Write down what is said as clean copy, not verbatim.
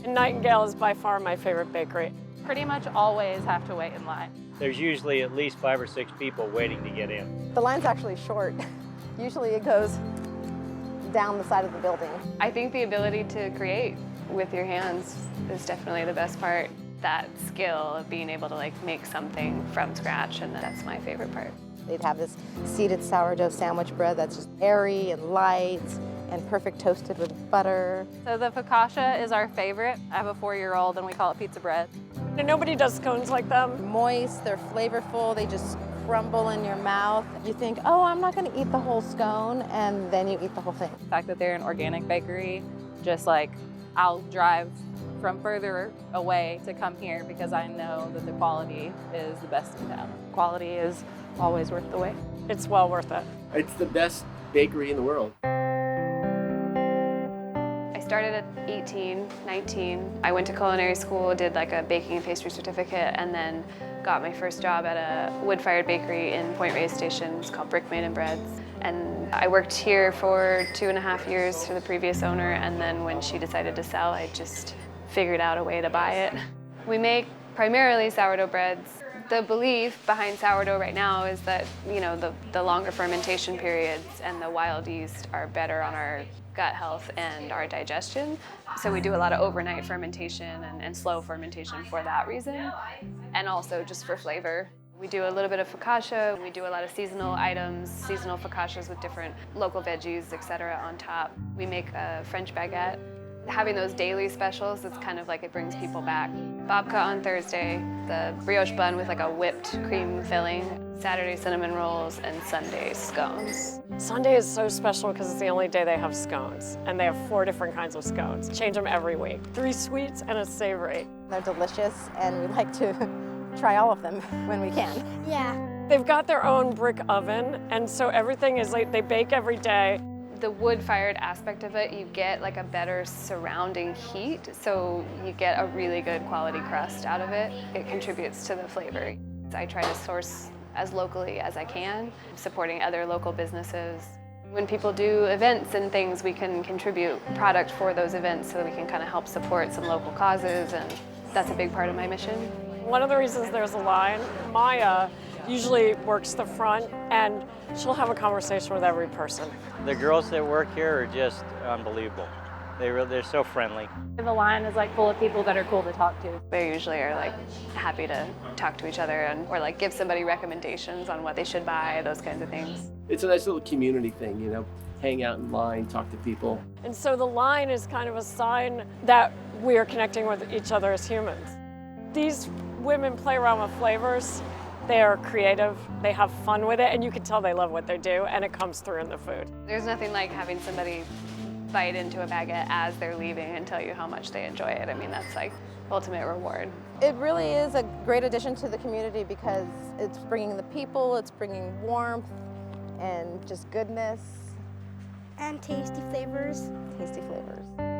And Nightingale is by far my favorite bakery. Pretty much always have to wait in line. There's usually at least 5 or 6 people waiting to get in. The line's actually short. Usually it goes down the side of the building. I think the ability to create with your hands is definitely the best part. That skill of being able to make something from scratch, and that's my favorite part. They'd have this seeded sourdough sandwich bread that's just airy and light and perfect toasted with butter. So the focaccia is our favorite. I have a 4-year-old and we call it pizza bread. And nobody does scones like them. Moist, they're flavorful, they just crumble in your mouth. You think, oh, I'm not gonna eat the whole scone, and then you eat the whole thing. The fact that they're an organic bakery, just like I'll drive from further away to come here because I know that the quality is the best in town. Quality is always worth the wait. It's well worth it. It's the best bakery in the world. I started at 18, 19. I went to culinary school, did like a baking and pastry certificate, and then got my first job at a wood-fired bakery in Point Reyes Station. It's called Nightingale Breads. And I worked here for 2.5 years for the previous owner, and then when she decided to sell, I just figured out a way to buy it. We make primarily sourdough breads. The belief behind sourdough right now is that, the longer fermentation periods and the wild yeast are better on our gut health and our digestion. So we do a lot of overnight fermentation and slow fermentation for that reason, and also just for flavor. We do a little bit of focaccia. We do a lot of seasonal items, seasonal focaccias with different local veggies, etc. on top. We make a French baguette. Having those daily specials, it's kind of like it brings people back. Babka on Thursday, the brioche bun with like a whipped cream filling, Saturday cinnamon rolls, and Sunday scones. Sunday is so special because it's the only day they have scones, and they have 4 different kinds of scones. Change them every week. 3 sweets and a savory. They're delicious, and we like to try all of them when we can. Yeah. They've got their own brick oven, and so everything is they bake every day. The wood-fired aspect of it, you get like a better surrounding heat, so you get a really good quality crust out of it. It contributes to the flavor. I try to source as locally as I can, supporting other local businesses. When people do events and things, we can contribute product for those events so that we can kind of help support some local causes, and that's a big part of my mission. One of the reasons there's a line, Maya usually works the front, and she'll have a conversation with every person. The girls that work here are just unbelievable. They're so friendly. And the line is full of people that are cool to talk to. They usually are happy to talk to each other or give somebody recommendations on what they should buy, those kinds of things. It's a nice little community thing, hang out in line, talk to people. And so the line is kind of a sign that we are connecting with each other as humans. These women play around with flavors. They are creative, they have fun with it, and you can tell they love what they do, and it comes through in the food. There's nothing like having somebody bite into a baguette as they're leaving and tell you how much they enjoy it. I mean, that's ultimate reward. It really is a great addition to the community because it's bringing the people, it's bringing warmth and just goodness. And tasty flavors. Tasty flavors.